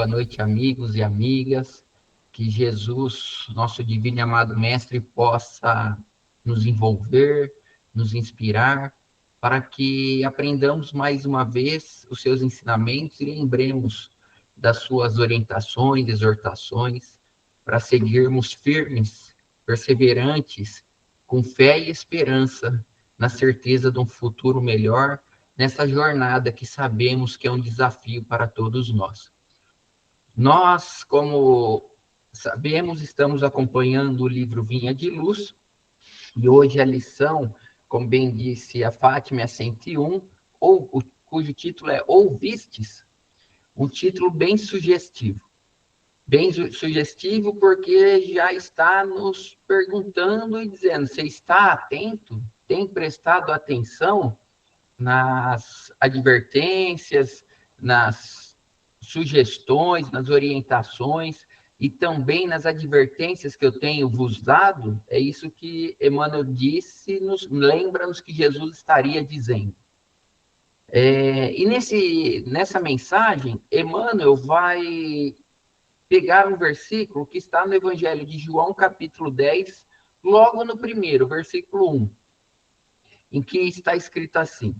noite, amigos e amigas. Que Jesus, nosso divino e amado Mestre, possa nos envolver, nos inspirar, para que aprendamos mais uma vez os seus ensinamentos e lembremos das suas orientações, exortações, para seguirmos firmes, perseverantes, com fé e esperança, na certeza de um futuro melhor, nessa jornada que sabemos que é um desafio para todos nós. Nós, como sabemos, estamos acompanhando o livro Vinha de Luz, e hoje a lição, como bem disse a Fátima, é 101, cujo título é Ouvistes, um título bem sugestivo. Bem sugestivo porque já está nos perguntando e dizendo, você está atento? Tem prestado atenção nas advertências, nas sugestões, nas orientações e também nas advertências que eu tenho vos dado? É isso que Emmanuel disse, lembra-nos que Jesus estaria dizendo. E nessa mensagem, Emmanuel vai pegar um versículo que está no Evangelho de João, capítulo 10, logo no primeiro, versículo 1, em que está escrito assim: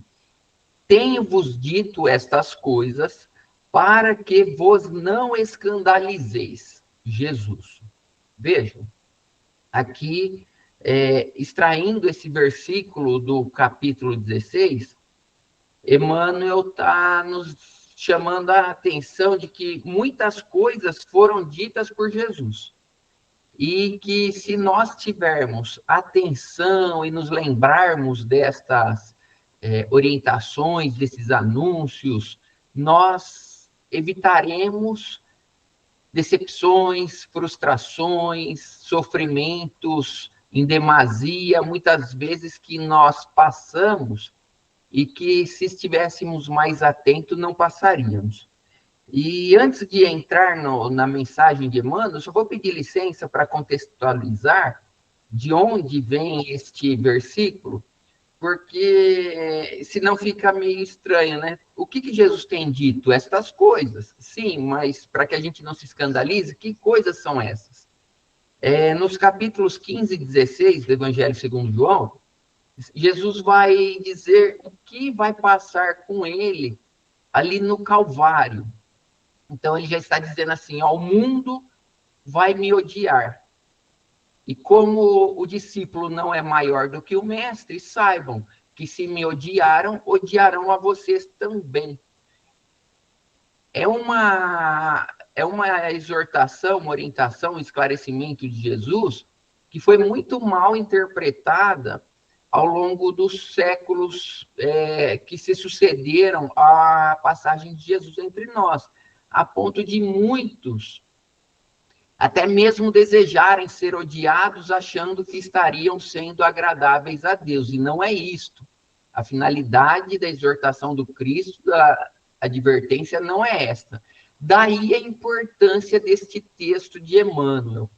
tenho-vos dito estas coisas para que vos não escandalizeis. Jesus. Vejam, aqui, extraindo esse versículo do capítulo 16, Emmanuel está nos chamando a atenção de que muitas coisas foram ditas por Jesus. E que se nós tivermos atenção e nos lembrarmos destas orientações, desses anúncios, nós evitaremos decepções, frustrações, sofrimentos em demasia, muitas vezes que nós passamos e que, se estivéssemos mais atentos, não passaríamos. E antes de entrar na mensagem de Emmanuel, só vou pedir licença para contextualizar de onde vem este versículo, porque senão fica meio estranho, né? O que Jesus tem dito? Estas coisas. Sim, mas para que a gente não se escandalize, que coisas são essas? Nos capítulos 15 e 16 do Evangelho segundo João, Jesus vai dizer o que vai passar com ele ali no Calvário. Então, ele já está dizendo assim, ó, o mundo vai me odiar. E como o discípulo não é maior do que o mestre, saibam que se me odiaram, odiarão a vocês também. É uma exortação, uma orientação, um esclarecimento de Jesus que foi muito mal interpretada ao longo dos séculos que se sucederam à passagem de Jesus entre nós, a ponto de muitos até mesmo desejarem ser odiados, achando que estariam sendo agradáveis a Deus. E não é isto. A finalidade da exortação do Cristo, da advertência, não é esta. Daí a importância deste texto de Emmanuel,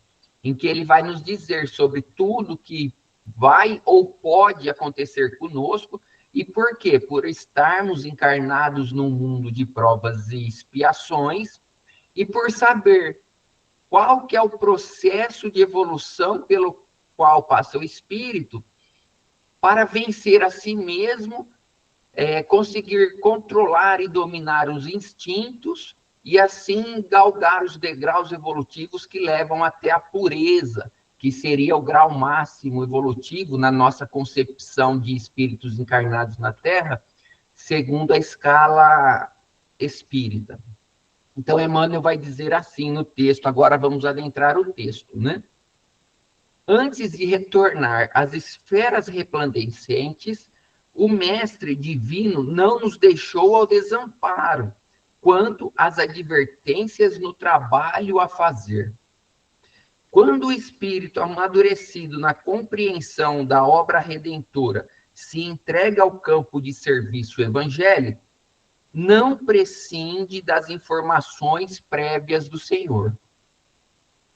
em que ele vai nos dizer sobre tudo que vai ou pode acontecer conosco. E por quê? Por estarmos encarnados num mundo de provas e expiações, e por saber qual que é o processo de evolução pelo qual passa o espírito para vencer a si mesmo, conseguir controlar e dominar os instintos e assim galgar os degraus evolutivos que levam até a pureza, que seria o grau máximo evolutivo na nossa concepção de espíritos encarnados na Terra, segundo a escala espírita. Então, Emmanuel vai dizer assim no texto, agora vamos adentrar o texto, né? Antes de retornar às esferas resplandecentes, o Mestre Divino não nos deixou ao desamparo, quanto às advertências no trabalho a fazer. Quando o espírito amadurecido na compreensão da obra redentora se entrega ao campo de serviço evangélico, não prescinde das informações prévias do Senhor.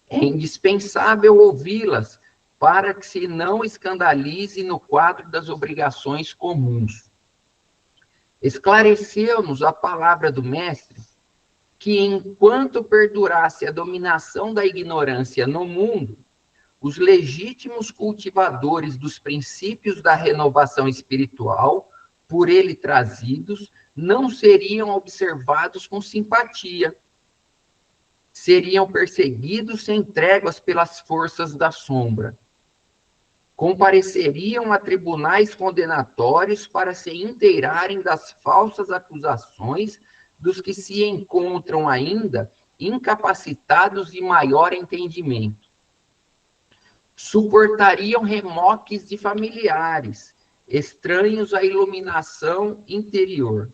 É indispensável ouvi-las para que se não escandalize no quadro das obrigações comuns. Esclareceu-nos a palavra do Mestre que enquanto perdurasse a dominação da ignorância no mundo, os legítimos cultivadores dos princípios da renovação espiritual, por ele trazidos, não seriam observados com simpatia. Seriam perseguidos sem tréguas pelas forças da sombra. Compareceriam a tribunais condenatórios para se inteirarem das falsas acusações dos que se encontram ainda incapacitados de maior entendimento. Suportariam remoques de familiares, estranhos à iluminação interior.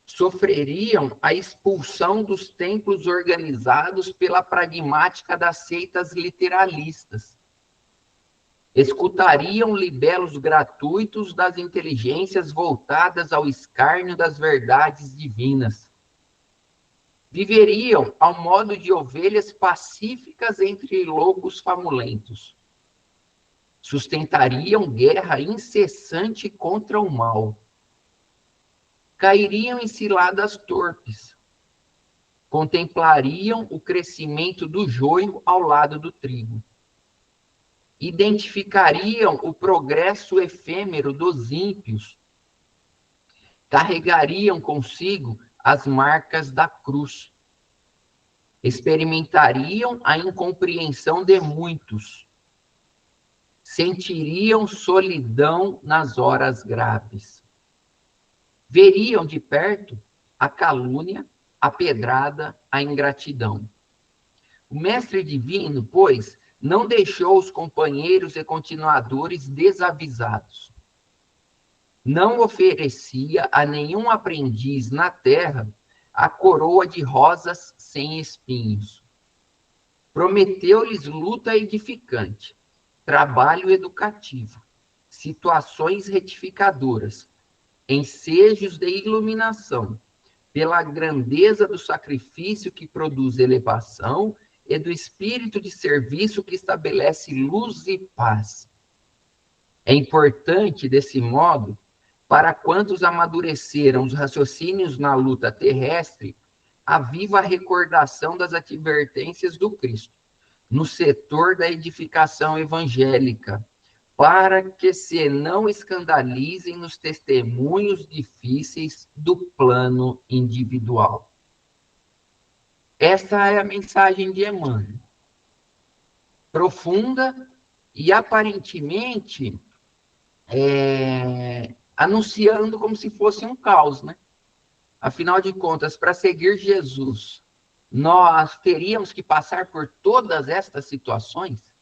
Sofreriam a expulsão dos templos organizados pela pragmática das seitas literalistas. Escutariam libelos gratuitos das inteligências voltadas ao escárnio das verdades divinas. Viveriam ao modo de ovelhas pacíficas entre lobos famulentos. Sustentariam guerra incessante contra o mal. Cairiam em ciladas torpes. Contemplariam o crescimento do joio ao lado do trigo. Identificariam o progresso efêmero dos ímpios. Carregariam consigo as marcas da cruz. Experimentariam a incompreensão de muitos. Sentiriam solidão nas horas graves. Veriam de perto a calúnia, a pedrada, a ingratidão. O mestre divino, pois, não deixou os companheiros e continuadores desavisados. Não oferecia a nenhum aprendiz na terra a coroa de rosas sem espinhos. Prometeu-lhes luta edificante, trabalho educativo, situações retificadoras, ensejos de iluminação, pela grandeza do sacrifício que produz elevação e do espírito de serviço que estabelece luz e paz. É importante, desse modo, para quantos amadureceram os raciocínios na luta terrestre, a viva recordação das advertências do Cristo, no setor da edificação evangélica, para que se não escandalizem nos testemunhos difíceis do plano individual. Essa é a mensagem de Emmanuel. Profunda e aparentemente anunciando como se fosse um caos, né? Afinal de contas, para seguir Jesus, nós teríamos que passar por todas estas situações?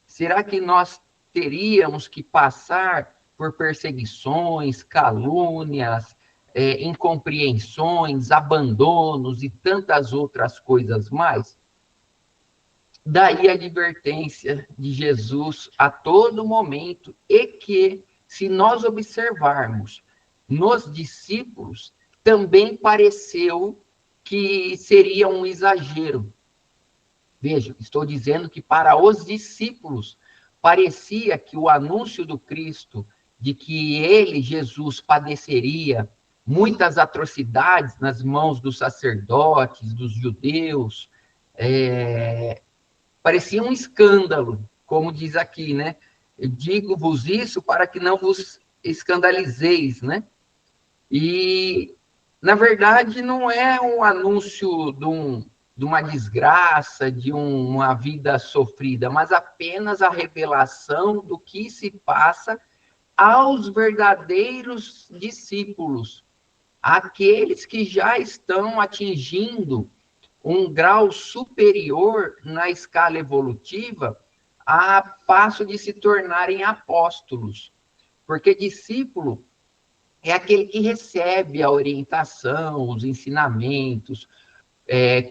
Será que nós teríamos que passar por perseguições, calúnias, incompreensões, abandonos e tantas outras coisas mais? Daí a advertência de Jesus a todo momento, e que, se nós observarmos nos discípulos, também pareceu que seria um exagero. Veja, estou dizendo que para os discípulos parecia que o anúncio do Cristo, de que ele, Jesus, padeceria muitas atrocidades nas mãos dos sacerdotes, dos judeus, parecia um escândalo, como diz aqui, né? Eu digo-vos isso para que não vos escandalizeis, né? E, na verdade, não é um anúncio de uma desgraça, de uma vida sofrida, mas apenas a revelação do que se passa aos verdadeiros discípulos, aqueles que já estão atingindo um grau superior na escala evolutiva, a passo de se tornarem apóstolos. Porque discípulo é aquele que recebe a orientação, os ensinamentos,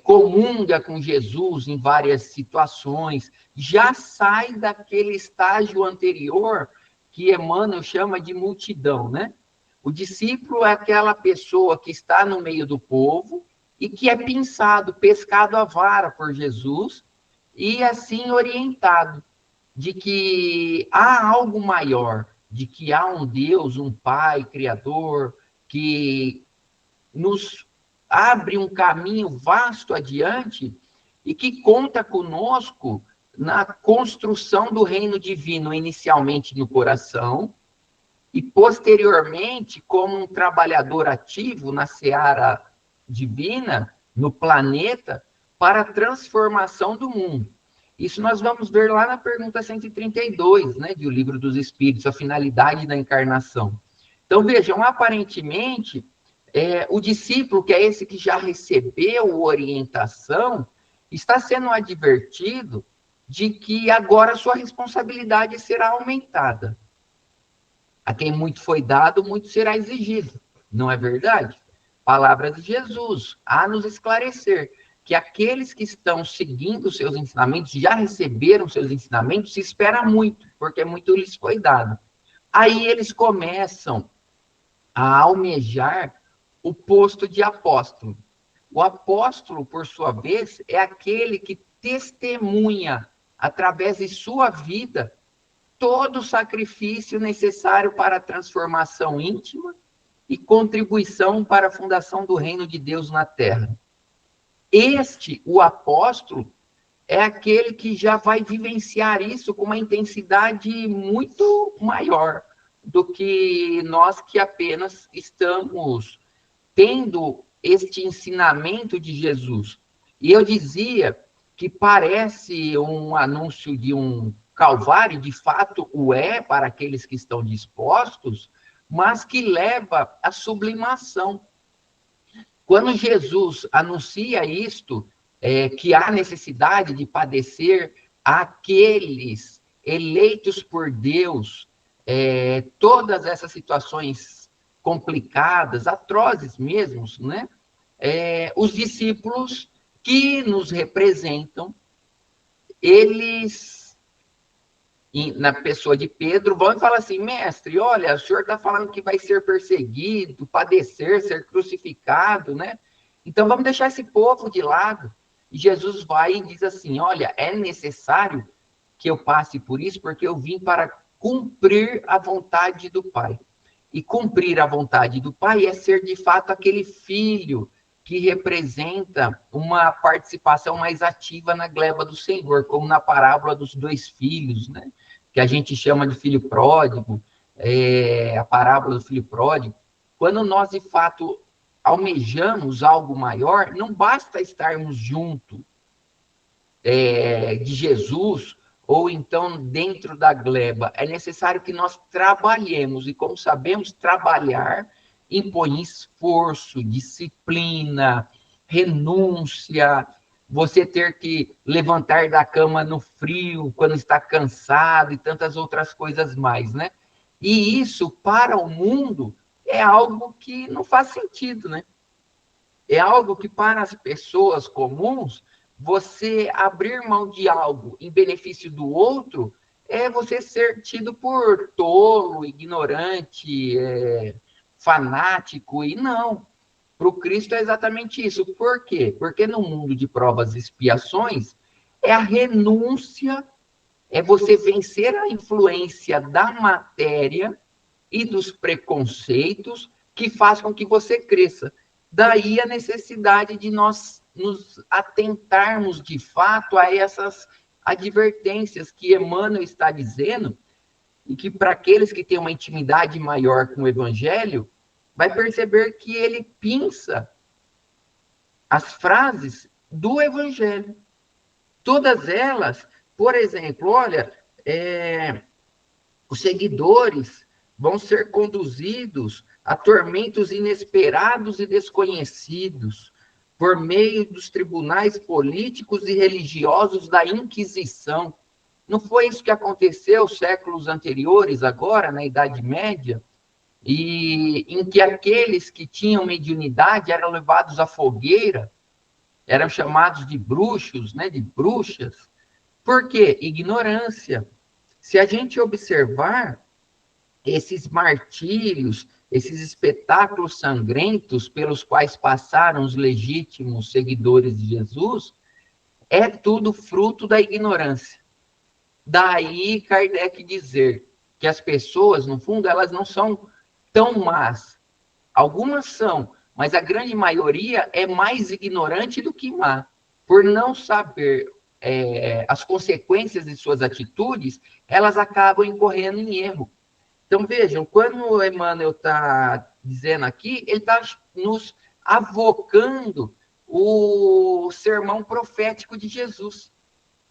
comunga com Jesus em várias situações, já sai daquele estágio anterior que Emmanuel chama de multidão, né? O discípulo é aquela pessoa que está no meio do povo e que é pinçado, pescado à vara por Jesus e assim orientado de que há algo maior, de que há um Deus, um Pai, Criador, que nos abre um caminho vasto adiante e que conta conosco na construção do reino divino, inicialmente no coração, e posteriormente como um trabalhador ativo na seara divina, no planeta, para a transformação do mundo. Isso nós vamos ver lá na pergunta 132, né, do Livro dos Espíritos, a finalidade da encarnação. Então, vejam, aparentemente, o discípulo, que é esse que já recebeu orientação, está sendo advertido de que agora sua responsabilidade será aumentada. A quem muito foi dado, muito será exigido. Não é verdade? Palavras de Jesus, a nos esclarecer que aqueles que estão seguindo os seus ensinamentos, já receberam seus ensinamentos, se espera muito, porque muito lhes foi dado. Aí eles começam a almejar o posto de apóstolo. O apóstolo, por sua vez, é aquele que testemunha, através de sua vida, todo o sacrifício necessário para a transformação íntima e contribuição para a fundação do reino de Deus na terra. O apóstolo, é aquele que já vai vivenciar isso com uma intensidade muito maior do que nós que apenas estamos tendo este ensinamento de Jesus. E eu dizia que parece um anúncio de um calvário, de fato o é para aqueles que estão dispostos, mas que leva à sublimação. Quando Jesus anuncia isto, que há necessidade de padecer aqueles eleitos por Deus, todas essas situações complicadas, atrozes mesmo, né? Os discípulos que nos representam, eles, na pessoa de Pedro, vão e falam assim: mestre, olha, o senhor está falando que vai ser perseguido, padecer, ser crucificado, né? Então vamos deixar esse povo de lado. E Jesus vai e diz assim: olha, é necessário que eu passe por isso, porque eu vim para cumprir a vontade do Pai. E cumprir a vontade do Pai é ser, de fato, aquele filho que representa uma participação mais ativa na gleba do Senhor, como na parábola dos 2 filhos, né? Que a gente chama de filho pródigo, a parábola do filho pródigo. Quando nós, de fato, almejamos algo maior, não basta estarmos junto de Jesus, ou então dentro da gleba, é necessário que nós trabalhemos, e como sabemos, trabalhar impõe esforço, disciplina, renúncia, você ter que levantar da cama no frio, quando está cansado, e tantas outras coisas mais, né? E isso, para o mundo, é algo que não faz sentido, né? É algo que, para as pessoas comuns, você abrir mão de algo em benefício do outro é você ser tido por tolo, ignorante, fanático, e não. Para o Cristo é exatamente isso. Por quê? Porque no mundo de provas e expiações, é a renúncia, é você vencer a influência da matéria e dos preconceitos que faz com que você cresça. Daí a necessidade de nós nos atentarmos de fato a essas advertências que Emmanuel está dizendo, e que para aqueles que têm uma intimidade maior com o Evangelho, vai perceber que ele pinça as frases do Evangelho. Todas elas, por exemplo, olha, os seguidores vão ser conduzidos a tormentos inesperados e desconhecidos por meio dos tribunais políticos e religiosos da Inquisição. Não foi isso que aconteceu séculos anteriores, agora, na Idade Média, e em que aqueles que tinham mediunidade eram levados à fogueira, eram chamados de bruxos, né, de bruxas. Por quê? Ignorância. Se a gente observar esses martírios, esses espetáculos sangrentos pelos quais passaram os legítimos seguidores de Jesus, é tudo fruto da ignorância. Daí Kardec dizer que as pessoas, no fundo, elas não são tão más. Algumas são, mas a grande maioria é mais ignorante do que má. Por não saber as consequências de suas atitudes, elas acabam incorrendo em erro. Então, vejam, quando o Emmanuel está dizendo aqui, ele está nos avocando o sermão profético de Jesus,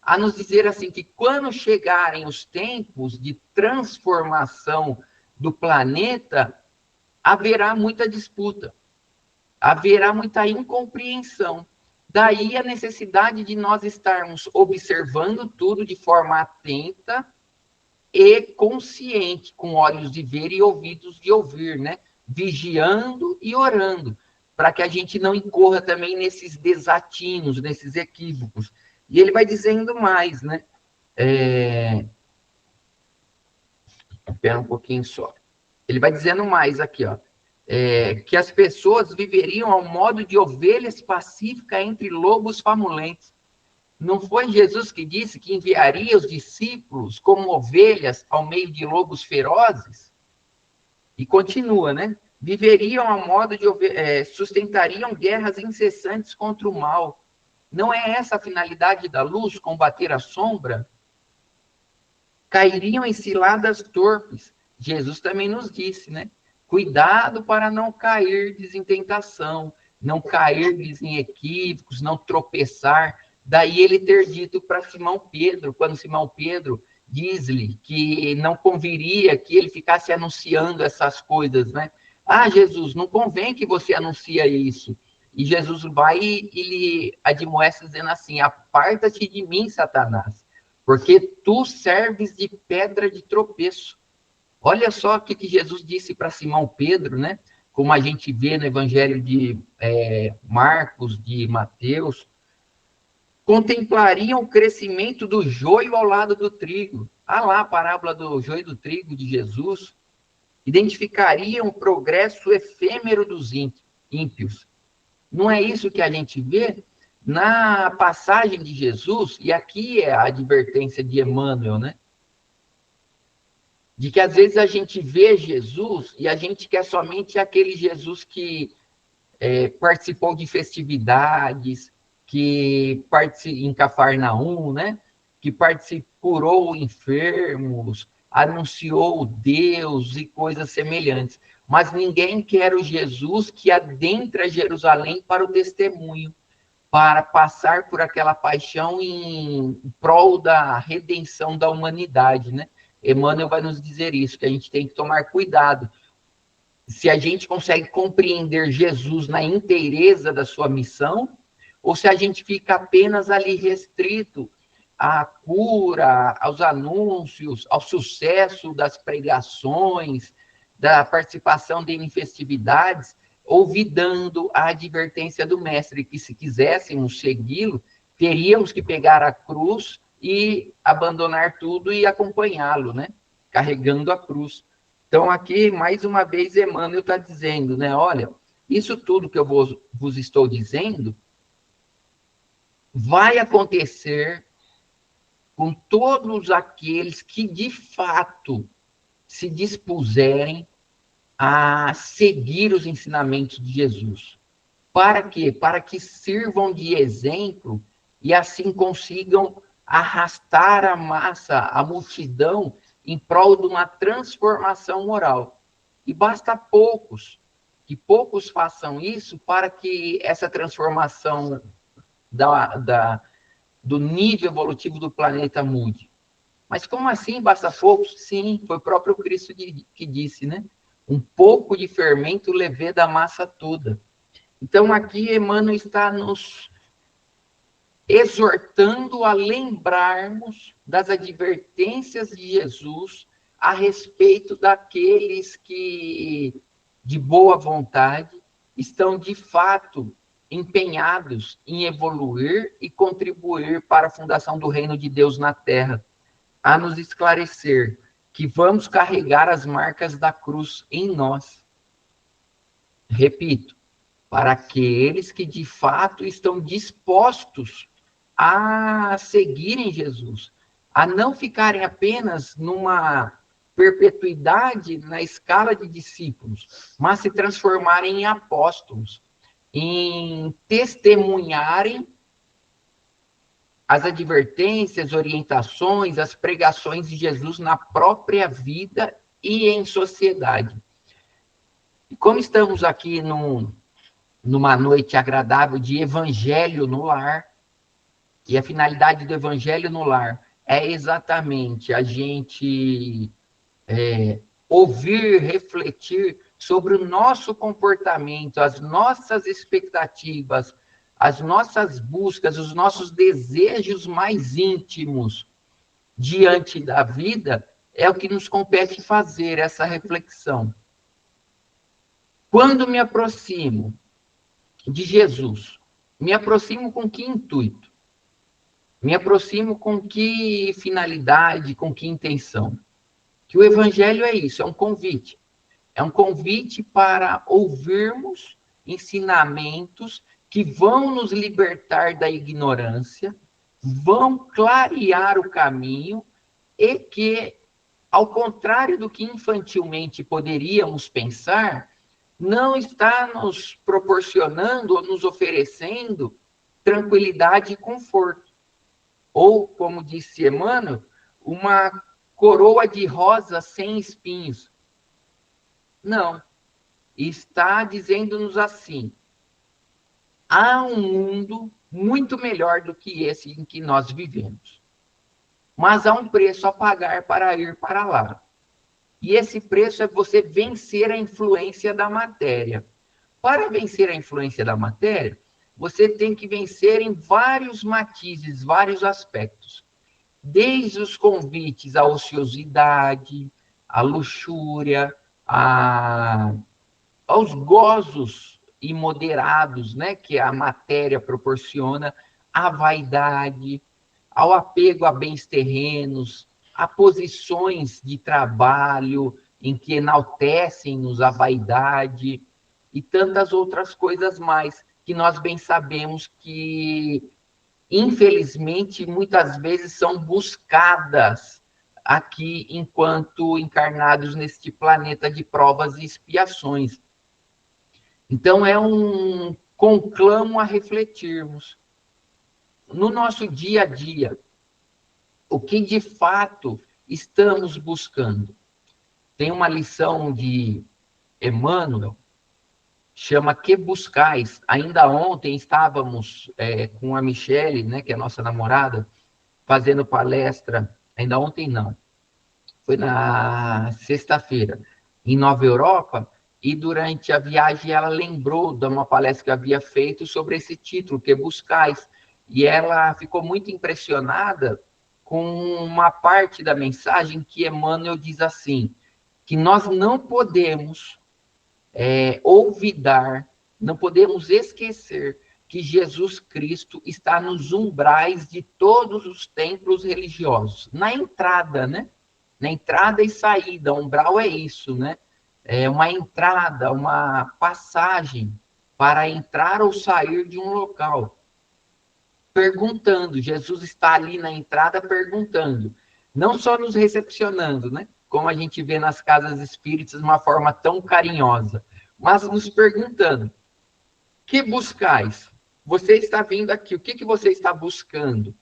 a nos dizer assim, que quando chegarem os tempos de transformação do planeta, haverá muita disputa, haverá muita incompreensão. Daí a necessidade de nós estarmos observando tudo de forma atenta e consciente, com olhos de ver e ouvidos de ouvir, né? Vigiando e orando, para que a gente não incorra também nesses desatinos, nesses equívocos. E ele vai dizendo mais, né? Espera um pouquinho só. Ele vai dizendo mais aqui, ó. Que as pessoas viveriam ao modo de ovelhas pacíficas entre lobos famulentos. Não foi Jesus que disse que enviaria os discípulos como ovelhas ao meio de lobos ferozes? E continua, né? Viveriam ao modo de sustentariam guerras incessantes contra o mal. Não é essa a finalidade da luz, combater a sombra? Cairiam em ciladas torpes. Jesus também nos disse, né? Cuidado para não cair em tentação, não cair em equívocos, não tropeçar. Daí ele ter dito para Simão Pedro, quando Simão Pedro diz-lhe que não conviria que ele ficasse anunciando essas coisas, né? Ah, Jesus, não convém que você anuncie isso. E Jesus vai e lhe admoesta dizendo assim, aparta-te de mim, Satanás, porque tu serves de pedra de tropeço. Olha só o que Jesus disse para Simão Pedro, né? Como a gente vê no Evangelho de Marcos, de Mateus, contemplariam o crescimento do joio ao lado do trigo. Ah lá, a parábola do joio e do trigo de Jesus. Identificariam o progresso efêmero dos ímpios. Não é isso que a gente vê na passagem de Jesus, e aqui é a advertência de Emmanuel, né? De que às vezes a gente vê Jesus e a gente quer somente aquele Jesus que participou de festividades, que em Cafarnaum, né? Que curou enfermos, anunciou Deus e coisas semelhantes. Mas ninguém quer o Jesus que adentra Jerusalém para o testemunho, para passar por aquela paixão em prol da redenção da humanidade, né? Emmanuel vai nos dizer isso, que a gente tem que tomar cuidado. Se a gente consegue compreender Jesus na inteireza da sua missão, ou se a gente fica apenas ali restrito à cura, aos anúncios, ao sucesso das pregações, da participação em festividades, olvidando a advertência do mestre, que se quiséssemos segui-lo, teríamos que pegar a cruz e abandonar tudo e acompanhá-lo, né? Carregando a cruz. Então, aqui, mais uma vez, Emmanuel está dizendo, né? Olha, isso tudo que eu vos estou dizendo vai acontecer com todos aqueles que, de fato, se dispuserem a seguir os ensinamentos de Jesus. Para quê? Para que sirvam de exemplo e assim consigam arrastar a massa, a multidão, em prol de uma transformação moral. E basta que poucos façam isso para que essa transformação do nível evolutivo do planeta mude. Mas como assim basta poucos? Sim, foi o próprio Cristo que disse, né? Um pouco de fermento leveda a massa toda. Então aqui Emmanuel está nos exortando a lembrarmos das advertências de Jesus a respeito daqueles que, de boa vontade, estão de fato empenhados em evoluir e contribuir para a fundação do reino de Deus na Terra, a nos esclarecer que vamos carregar as marcas da cruz em nós. Repito, para aqueles que de fato estão dispostos a seguirem Jesus, a não ficarem apenas numa perpetuidade na escala de discípulos, mas se transformarem em apóstolos, em testemunharem as advertências, orientações, as pregações de Jesus na própria vida e em sociedade. E como estamos aqui numa noite agradável de evangelho no lar, e a finalidade do evangelho no lar é exatamente a gente ouvir, refletir sobre o nosso comportamento, as nossas expectativas, as nossas buscas, os nossos desejos mais íntimos diante da vida, é o que nos compete fazer essa reflexão. Quando me aproximo de Jesus, me aproximo com que intuito? Me aproximo com que finalidade, com que intenção? Que o evangelho é isso, é um convite. É um convite para ouvirmos ensinamentos que vão nos libertar da ignorância, vão clarear o caminho e que, ao contrário do que infantilmente poderíamos pensar, não está nos proporcionando ou nos oferecendo tranquilidade e conforto. Ou, como disse Emmanuel, uma coroa de rosas sem espinhos. Não. Está dizendo-nos assim: há um mundo muito melhor do que esse em que nós vivemos. Mas há um preço a pagar para ir para lá. E esse preço é você vencer a influência da matéria. Para vencer a influência da matéria, você tem que vencer em vários matizes, vários aspectos. Desde os convites à ociosidade, à luxúria, aos gozos imoderados, né, que a matéria proporciona, à vaidade, ao apego a bens terrenos, a posições de trabalho em que enaltecem-nos a vaidade e tantas outras coisas mais que nós bem sabemos que, infelizmente, muitas vezes são buscadas aqui enquanto encarnados neste planeta de provas e expiações. Então, é um conclamo a refletirmos no nosso dia a dia o que de fato estamos buscando. Tem uma lição de Emmanuel, chama Que Buscais? Ainda ontem estávamos com a Michele, né, que é a nossa namorada, fazendo palestra, ainda ontem não, foi na sexta-feira, em Nova Europa, e durante a viagem ela lembrou de uma palestra que havia feito sobre esse título, Que Buscais? E ela ficou muito impressionada com uma parte da mensagem que Emmanuel diz assim, que nós não podemos olvidar, não podemos esquecer que Jesus Cristo está nos umbrais de todos os templos religiosos, na entrada, né? Na entrada e saída, umbral é isso, né? É uma entrada, uma passagem para entrar ou sair de um local. Perguntando, Jesus está ali na entrada perguntando, não só nos recepcionando, né? Como a gente vê nas casas espíritas de uma forma tão carinhosa, mas nos perguntando, que buscais? Você está vindo aqui, o que você está buscando?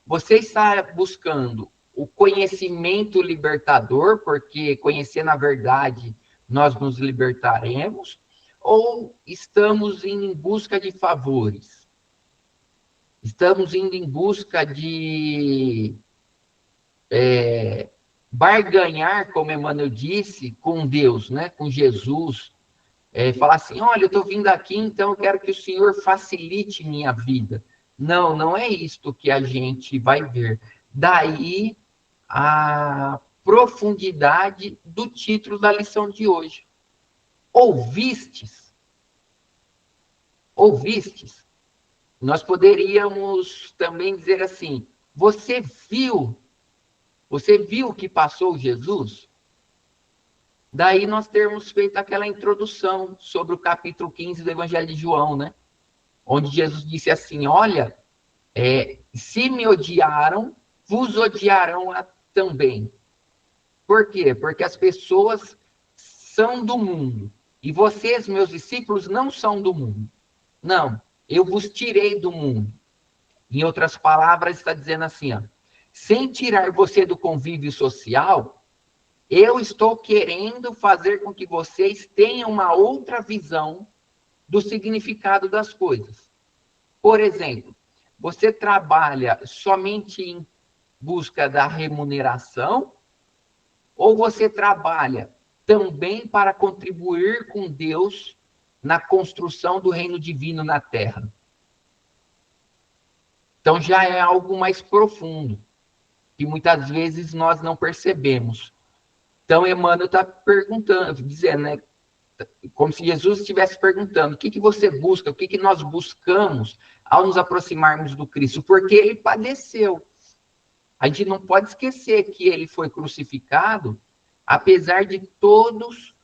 Você está buscando o conhecimento libertador, porque conhecendo a verdade nós nos libertaremos, ou estamos indo em busca de favores? Estamos indo em busca de barganhar, como Emmanuel disse, com Deus, né? Com Jesus. Falar assim, olha, eu estou vindo aqui, então eu quero que o Senhor facilite minha vida. Não, não é isto que a gente vai ver. Daí a profundidade do título da lição de hoje. Ouvistes? Ouvistes? Nós poderíamos também dizer assim, você viu o que passou Jesus? Daí nós termos feito aquela introdução sobre o capítulo 15 do Evangelho de João, né? Onde Jesus disse assim, olha, se me odiaram, vos odiarão também. Por quê? Porque as pessoas são do mundo. E vocês, meus discípulos, não são do mundo. Não, eu vos tirei do mundo. Em outras palavras, está dizendo assim, ó, sem tirar você do convívio social, eu estou querendo fazer com que vocês tenham uma outra visão do significado das coisas. Por exemplo, você trabalha somente em busca da remuneração ou você trabalha também para contribuir com Deus na construção do reino divino na Terra? Então já é algo mais profundo, que muitas vezes nós não percebemos. Então Emmanuel está perguntando, dizendo, né, como se Jesus estivesse perguntando, o que você busca, o que nós buscamos ao nos aproximarmos do Cristo? Porque ele padeceu. A gente não pode esquecer que ele foi crucificado, apesar de todos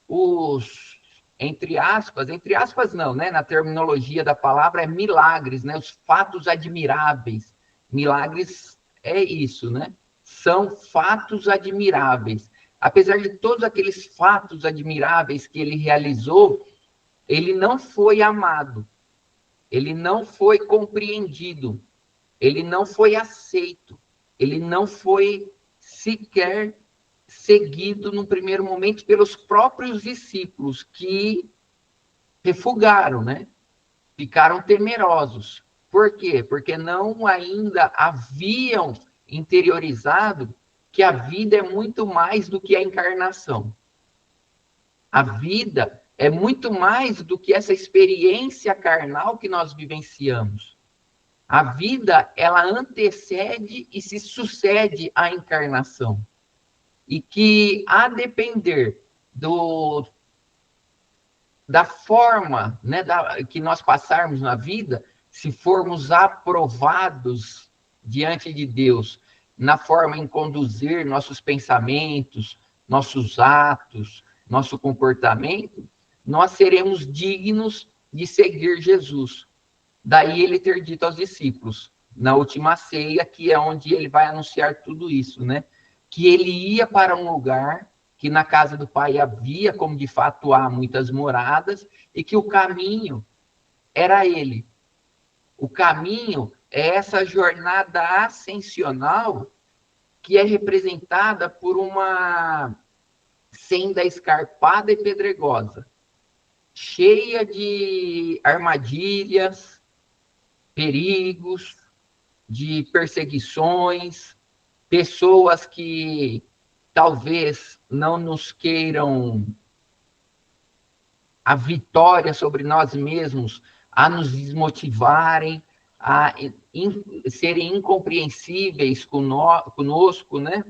os, entre aspas não, né? Na terminologia da palavra é milagres, né? Os fatos admiráveis. Milagres é isso, né? São fatos admiráveis. Apesar de todos aqueles fatos admiráveis que ele realizou, ele não foi amado, ele não foi compreendido, ele não foi aceito, ele não foi sequer seguido no primeiro momento pelos próprios discípulos que refugaram, né? Ficaram temerosos. Por quê? Porque não ainda haviam interiorizado que a vida é muito mais do que a encarnação. A vida é muito mais do que essa experiência carnal que nós vivenciamos. A vida, ela antecede e se sucede à encarnação. E que, a depender da forma, né, que nós passarmos na vida, se formos aprovados diante de Deus, na forma em conduzir nossos pensamentos, nossos atos, nosso comportamento, nós seremos dignos de seguir Jesus. Daí ele ter dito aos discípulos, na última ceia, que é onde ele vai anunciar tudo isso, né? Que ele ia para um lugar, que na casa do Pai havia, como de fato há, muitas moradas, e que o caminho era ele. O caminho é essa jornada ascensional que é representada por uma senda escarpada e pedregosa, cheia de armadilhas, perigos, de perseguições, pessoas que talvez não nos queiram a vitória sobre nós mesmos, a nos desmotivarem, a serem incompreensíveis conosco, né?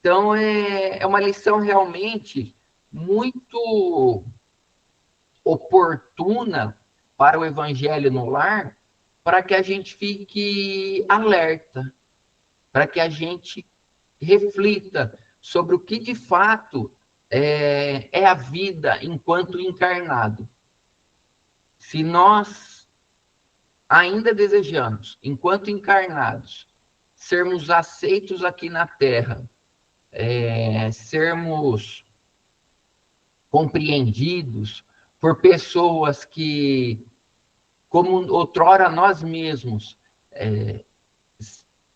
Então, é uma lição realmente muito oportuna para o Evangelho no lar, para que a gente fique alerta, para que a gente reflita sobre o que de fato é a vida enquanto encarnado. Se nós ainda desejamos, enquanto encarnados, sermos aceitos aqui na Terra, sermos compreendidos por pessoas que, como outrora nós mesmos,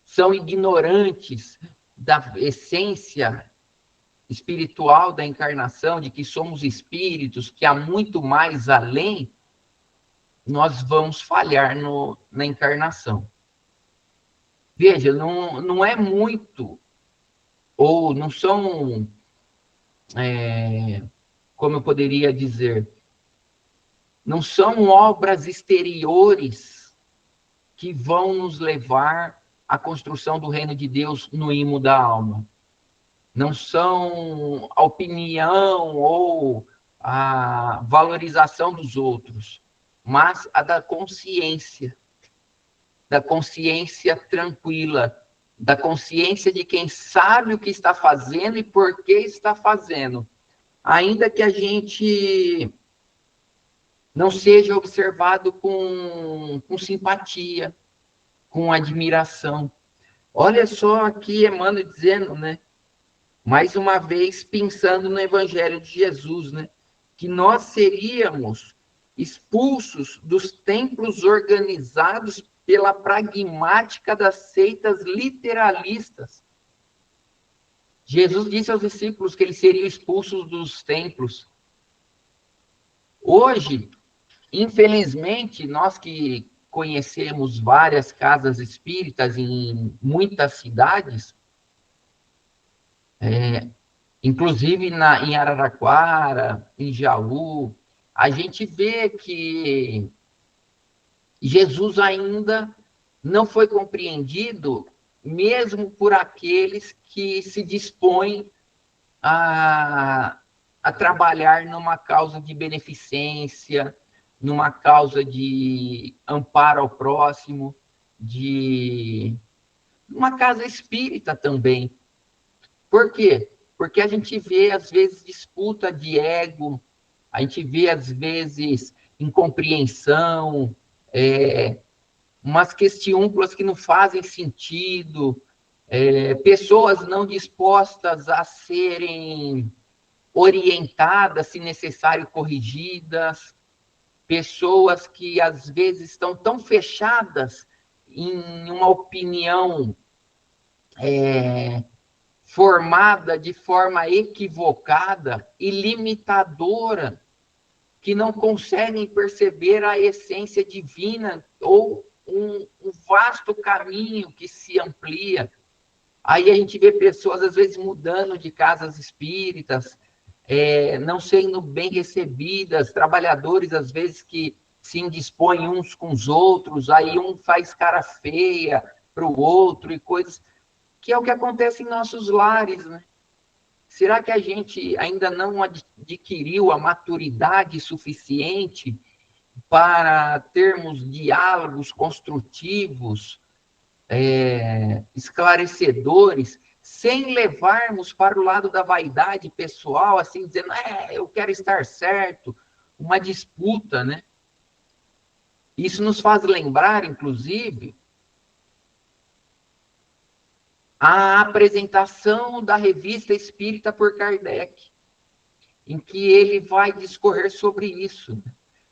são ignorantes da essência espiritual da encarnação, de que somos espíritos, que há muito mais além, nós vamos falhar na encarnação. Veja, não é muito, ou não são, como eu poderia dizer, não são obras exteriores que vão nos levar à construção do reino de Deus no imo da alma. Não são a opinião ou a valorização dos outros, mas a da consciência tranquila, da consciência de quem sabe o que está fazendo e por que está fazendo. Ainda que a gente não seja observado com simpatia, com admiração. Olha só aqui Emmanuel dizendo, né? Mais uma vez, pensando no Evangelho de Jesus, né? Que nós seríamos expulsos dos templos organizados pela pragmática das seitas literalistas. Jesus disse aos discípulos que eles seriam expulsos dos templos. Hoje, infelizmente, nós que conhecemos várias casas espíritas em muitas cidades, inclusive em Araraquara, em Jaú, a gente vê que Jesus ainda não foi compreendido, mesmo por aqueles que se dispõem a trabalhar numa causa de beneficência, numa causa de amparo ao próximo, uma casa espírita também. Por quê? Porque a gente vê, às vezes, disputa de ego, a gente vê, às vezes, incompreensão, umas questiúnculas que não fazem sentido, pessoas não dispostas a serem orientadas, se necessário, corrigidas, pessoas que, às vezes, estão tão fechadas em uma opinião formada de forma equivocada e limitadora, que não conseguem perceber a essência divina ou um vasto caminho que se amplia. Aí a gente vê pessoas, às vezes, mudando de casas espíritas, não sendo bem recebidas, trabalhadores, às vezes, que se indispõem uns com os outros, aí um faz cara feia para o outro e coisas, que é o que acontece em nossos lares, né? Será que a gente ainda não adquiriu a maturidade suficiente para termos diálogos construtivos, esclarecedores, sem levarmos para o lado da vaidade pessoal, assim, dizendo, eu quero estar certo, uma disputa, né? Isso nos faz lembrar, inclusive, a apresentação da Revista Espírita por Kardec, em que ele vai discorrer sobre isso,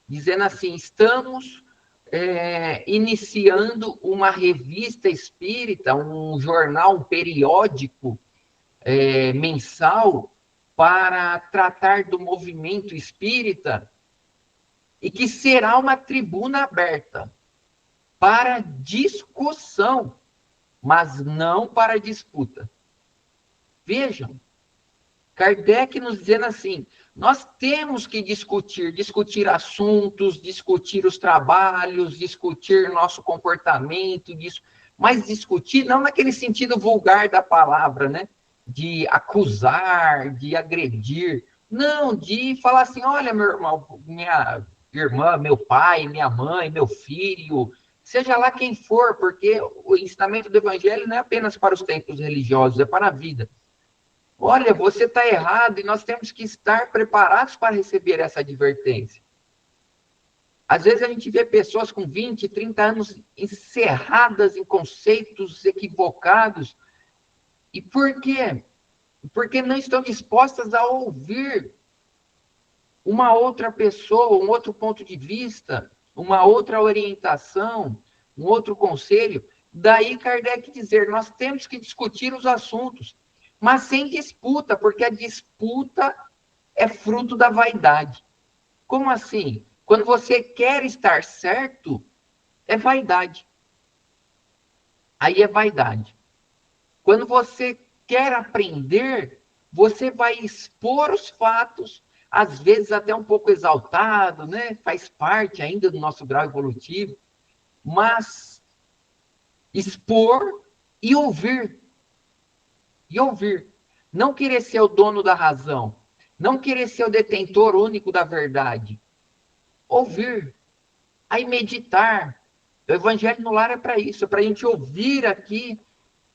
dizendo assim, estamos iniciando uma revista espírita, um jornal, um periódico mensal para tratar do movimento espírita e que será uma tribuna aberta para discussão, mas não para disputa. Vejam, Kardec nos dizendo assim, nós temos que discutir assuntos, discutir os trabalhos, discutir nosso comportamento, mas discutir não naquele sentido vulgar da palavra, né? De acusar, de agredir, não, de falar assim, olha, meu irmão, minha irmã, meu pai, minha mãe, meu filho, seja lá quem for, porque o ensinamento do Evangelho não é apenas para os templos religiosos, é para a vida. Olha, você está errado e nós temos que estar preparados para receber essa advertência. Às vezes a gente vê pessoas com 20, 30 anos encerradas em conceitos equivocados. E por quê? Porque não estão dispostas a ouvir uma outra pessoa, um outro ponto de vista, uma outra orientação, um outro conselho. Daí Kardec dizer, nós temos que discutir os assuntos, mas sem disputa, porque a disputa é fruto da vaidade. Como assim? Quando você quer estar certo, é vaidade. Aí é vaidade. Quando você quer aprender, você vai expor os fatos, às vezes até um pouco exaltado, né? Faz parte ainda do nosso grau evolutivo, mas expor e ouvir. E ouvir. Não querer ser o dono da razão. Não querer ser o detentor único da verdade. Ouvir. Aí meditar. O Evangelho no Lar é para isso. É para a gente ouvir aqui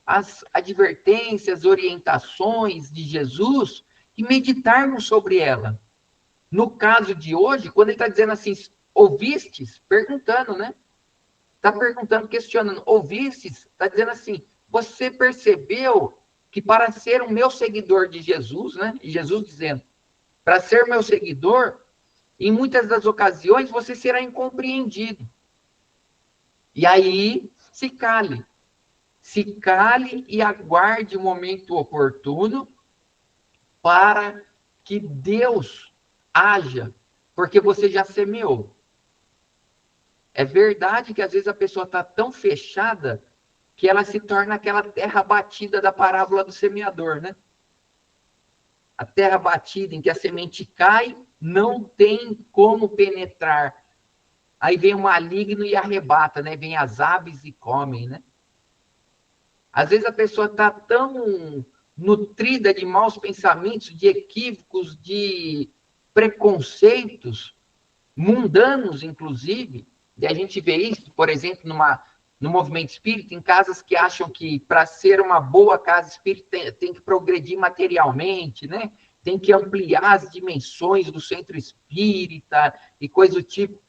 as advertências, orientações de Jesus e meditarmos sobre ela. No caso de hoje, quando ele está dizendo assim, ouvistes? Perguntando, né? Está perguntando, questionando. Ouvistes? Está dizendo assim, você percebeu que para ser o meu seguidor de Jesus, né? E Jesus dizendo, para ser meu seguidor, em muitas das ocasiões você será incompreendido. E aí, se cale. Se cale e aguarde o momento oportuno para que Deus haja, porque você já semeou. É verdade que às vezes a pessoa está tão fechada que ela se torna aquela terra batida da parábola do semeador, né? A terra batida em que a semente cai, não tem como penetrar. Aí vem o maligno e arrebata, né? Vem as aves e comem, né? Às vezes a pessoa está tão nutrida de maus pensamentos, de equívocos, de preconceitos, mundanos, inclusive, e a gente vê isso, por exemplo, no movimento espírita, em casas que acham que para ser uma boa casa espírita tem que progredir materialmente, né? Tem que ampliar as dimensões do centro espírita e coisa do tipo.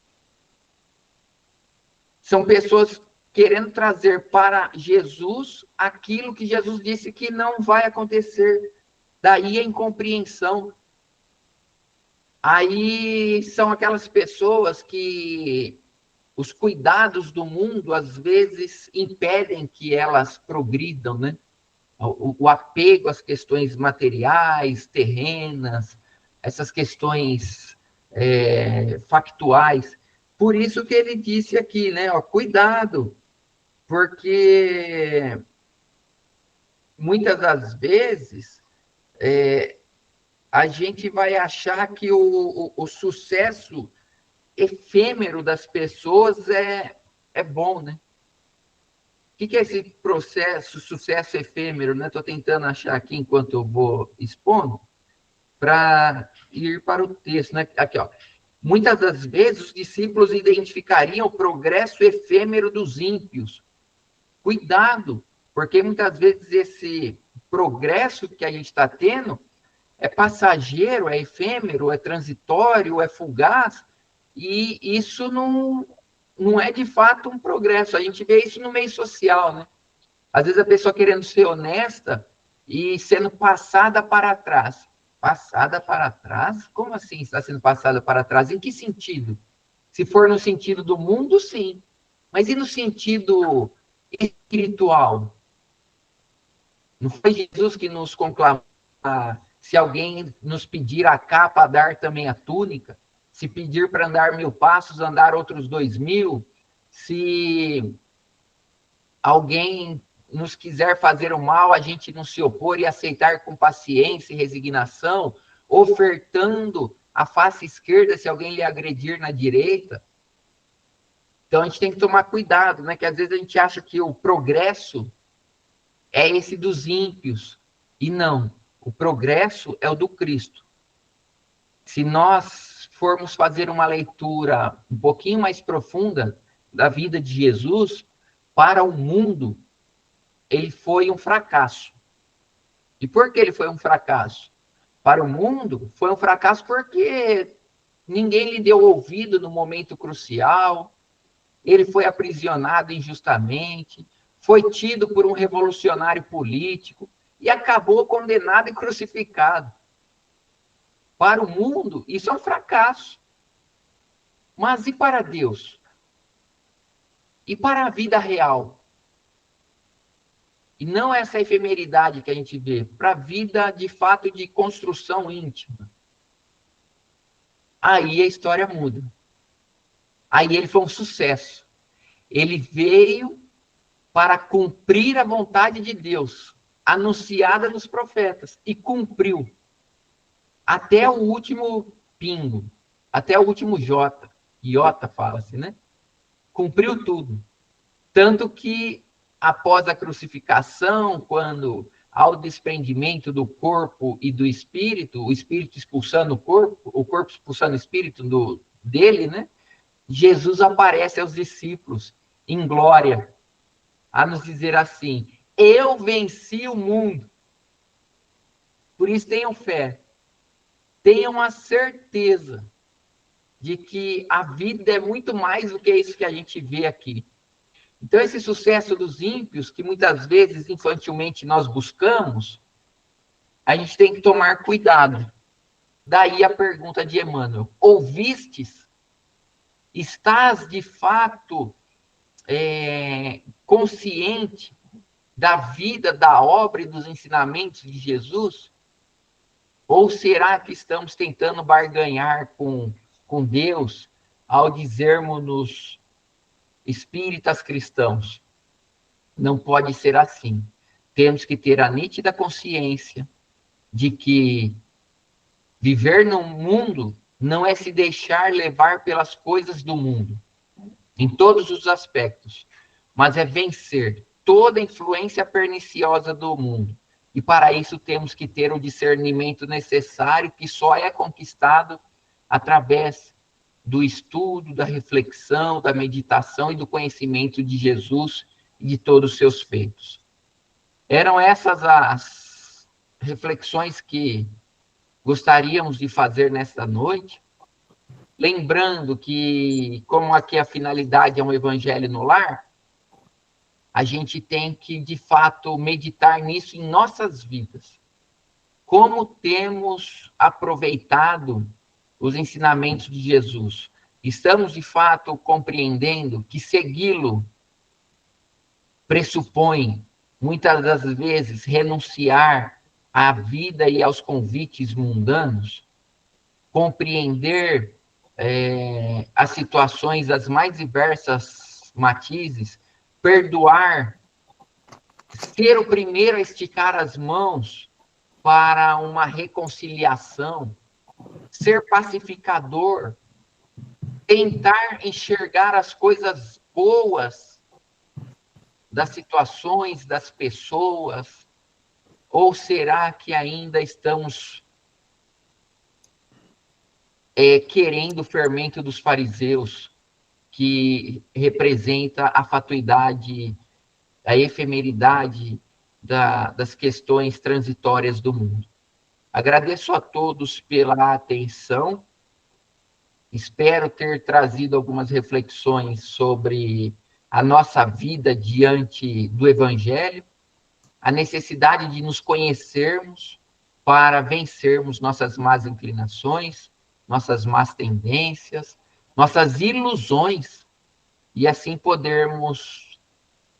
São pessoas querendo trazer para Jesus aquilo que Jesus disse que não vai acontecer. Daí a incompreensão. Aí são aquelas pessoas que os cuidados do mundo, às vezes, impedem que elas progridam, né? O apego às questões materiais, terrenas, essas questões factuais. Por isso que ele disse aqui, né? Ó, cuidado, porque muitas das vezes a gente vai achar que o sucesso efêmero das pessoas é bom, né? O que é esse processo, sucesso efêmero, né? Estou tentando achar aqui enquanto eu vou expondo, para ir para o texto, né? Aqui, ó. Muitas das vezes os discípulos identificariam o progresso efêmero dos ímpios. Cuidado, porque muitas vezes esse progresso que a gente está tendo é passageiro, é efêmero, é transitório, é fugaz, e isso não é de fato um progresso. A gente vê isso no meio social, né? Às vezes a pessoa querendo ser honesta e sendo passada para trás. Passada para trás? Como assim está sendo passada para trás? Em que sentido? Se for no sentido do mundo, sim. Mas e no sentido espiritual? Não foi Jesus que nos conclamou? Se alguém nos pedir a capa, dar também a túnica. Se pedir para andar 1000 passos, andar outros 2000. Se alguém nos quiser fazer o mal, a gente não se opor e aceitar com paciência e resignação, ofertando a face esquerda se alguém lhe agredir na direita. Então a gente tem que tomar cuidado, né? Que às vezes a gente acha que o progresso é esse dos ímpios. E não. O progresso é o do Cristo. Se nós formos fazer uma leitura um pouquinho mais profunda da vida de Jesus, para o mundo, ele foi um fracasso. E por que ele foi um fracasso? Para o mundo, foi um fracasso porque ninguém lhe deu ouvido no momento crucial, ele foi aprisionado injustamente, foi tido por um revolucionário político e acabou condenado e crucificado. Para o mundo, isso é um fracasso. Mas e para Deus? E para a vida real? E não essa efemeridade que a gente vê, para a vida, de fato, de construção íntima. Aí a história muda. Aí ele foi um sucesso. Ele veio para cumprir a vontade de Deus, anunciada nos profetas, e cumpriu. Até o último pingo, até o último jota. Iota fala-se, né? Cumpriu tudo. Tanto que, após a crucificação, quando há o desprendimento do corpo e do espírito, o espírito expulsando o corpo expulsando o espírito dele, né? Jesus aparece aos discípulos em glória, a nos dizer assim: eu venci o mundo. Por isso tenham fé, tenham a certeza de que a vida é muito mais do que isso que a gente vê aqui. Então, esse sucesso dos ímpios, que muitas vezes infantilmente nós buscamos, a gente tem que tomar cuidado. Daí a pergunta de Emmanuel: ouvistes? Estás de fato consciente da vida, da obra e dos ensinamentos de Jesus? Ou será que estamos tentando barganhar com Deus ao dizermos-nos espíritas cristãos? Não pode ser assim. Temos que ter a nítida consciência de que viver no mundo não é se deixar levar pelas coisas do mundo, em todos os aspectos, mas é vencer toda influência perniciosa do mundo. E para isso temos que ter o discernimento necessário, que só é conquistado através do estudo, da reflexão, da meditação e do conhecimento de Jesus e de todos os seus feitos. Eram essas as reflexões que gostaríamos de fazer nesta noite, lembrando que, como aqui a finalidade é um evangelho no lar, a gente tem que, de fato, meditar nisso em nossas vidas. Como temos aproveitado os ensinamentos de Jesus? Estamos, de fato, compreendendo que segui-lo pressupõe, muitas das vezes, renunciar à vida e aos convites mundanos? Compreender as situações, as mais diversas matizes, perdoar, ser o primeiro a esticar as mãos para uma reconciliação, ser pacificador, tentar enxergar as coisas boas das situações, das pessoas, ou será que ainda estamos querendo o fermento dos fariseus, que representa a fatuidade, a efemeridade das questões transitórias do mundo? Agradeço a todos pela atenção, espero ter trazido algumas reflexões sobre a nossa vida diante do Evangelho, a necessidade de nos conhecermos para vencermos nossas más inclinações, nossas más tendências, nossas ilusões, e assim podermos,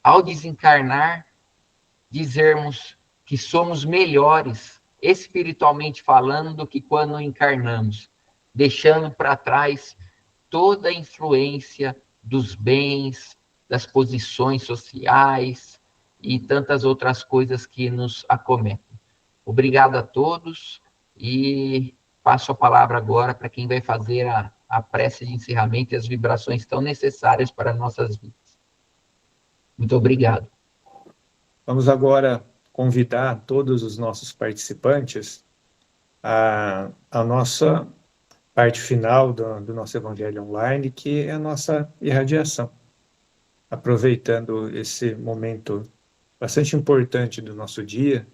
ao desencarnar, dizermos que somos melhores, espiritualmente falando, do que quando encarnamos, deixando para trás toda a influência dos bens, das posições sociais e tantas outras coisas que nos acometem. Obrigado a todos e passo a palavra agora para quem vai fazer a prece de encerramento e as vibrações tão necessárias para nossas vidas. Muito obrigado. Vamos agora convidar todos os nossos participantes à nossa parte final do nosso Evangelho Online, que é a nossa irradiação. Aproveitando esse momento bastante importante do nosso dia,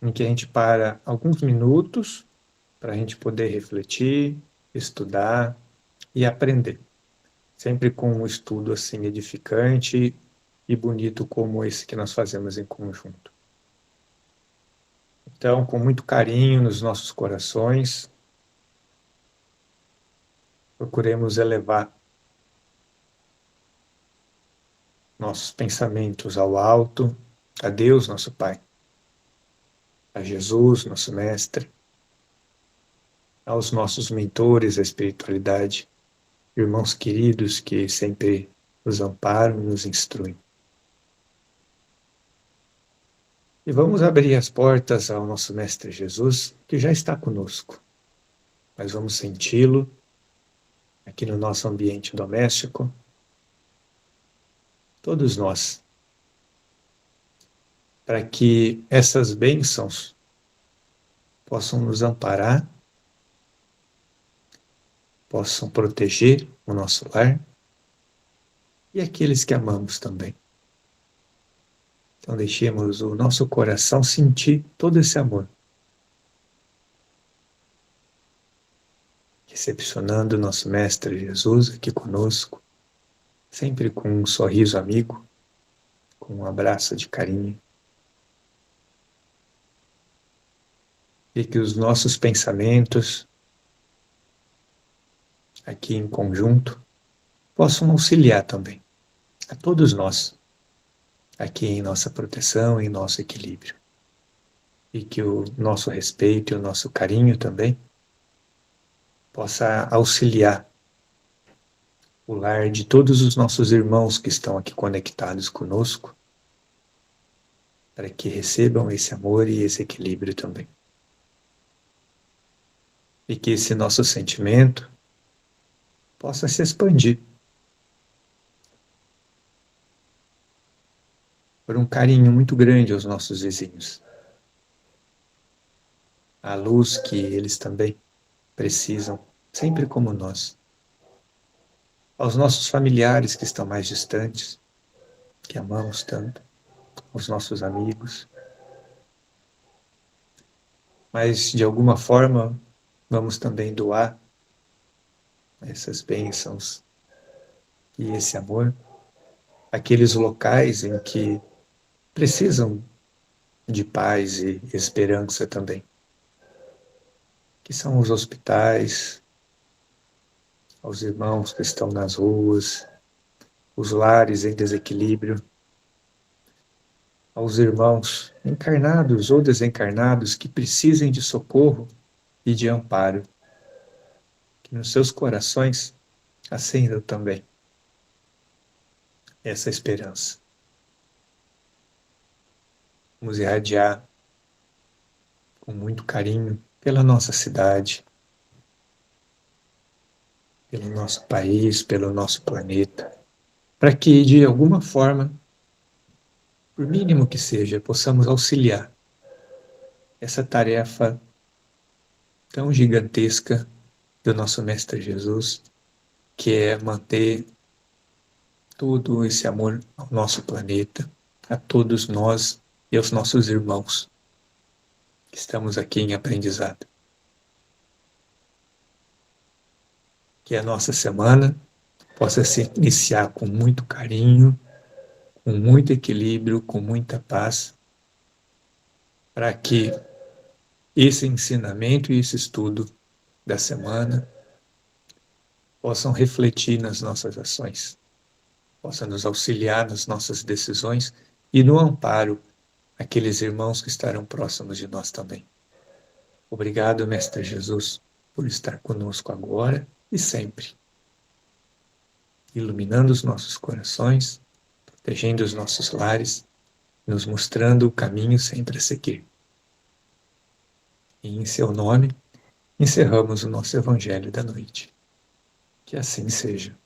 em que a gente para alguns minutos para a gente poder refletir, estudar e aprender. Sempre com um estudo assim edificante e bonito como esse que nós fazemos em conjunto. Então, com muito carinho nos nossos corações, procuremos elevar nossos pensamentos ao alto, a Deus, nosso Pai, a Jesus, nosso Mestre, aos nossos mentores da espiritualidade, irmãos queridos que sempre nos amparam e nos instruem. E vamos abrir as portas ao nosso Mestre Jesus, que já está conosco. Mas vamos senti-lo aqui no nosso ambiente doméstico, todos nós, para que essas bênçãos possam nos amparar, possam proteger o nosso lar e aqueles que amamos também. Então deixemos o nosso coração sentir todo esse amor, recepcionando o nosso Mestre Jesus aqui conosco, sempre com um sorriso amigo, com um abraço de carinho. E que os nossos pensamentos aqui em conjunto, possam auxiliar também a todos nós, aqui em nossa proteção, em nosso equilíbrio. E que o nosso respeito e o nosso carinho também possa auxiliar o lar de todos os nossos irmãos que estão aqui conectados conosco, para que recebam esse amor e esse equilíbrio também. E que esse nosso sentimento possa se expandir por um carinho muito grande aos nossos vizinhos. A luz que eles também precisam, sempre como nós. Aos nossos familiares que estão mais distantes, que amamos tanto, aos nossos amigos. Mas, de alguma forma, vamos também doar essas bênçãos e esse amor àqueles locais em que precisam de paz e esperança também, que são os hospitais, aos irmãos que estão nas ruas, os lares em desequilíbrio, aos irmãos encarnados ou desencarnados que precisem de socorro e de amparo, que nos seus corações acendam também essa esperança. Vamos irradiar com muito carinho pela nossa cidade, pelo nosso país, pelo nosso planeta, para que, de alguma forma, por mínimo que seja, possamos auxiliar essa tarefa tão gigantesca do nosso Mestre Jesus, que é manter todo esse amor ao nosso planeta, a todos nós e aos nossos irmãos que estamos aqui em aprendizado. Que a nossa semana possa se iniciar com muito carinho, com muito equilíbrio, com muita paz, para que esse ensinamento e esse estudo da semana possam refletir nas nossas ações, possam nos auxiliar nas nossas decisões e no amparo àqueles irmãos que estarão próximos de nós também. Obrigado, Mestre Jesus, por estar conosco agora e sempre, iluminando os nossos corações, protegendo os nossos lares, nos mostrando o caminho sempre a seguir. E em seu nome, encerramos o nosso Evangelho da noite. Que assim seja.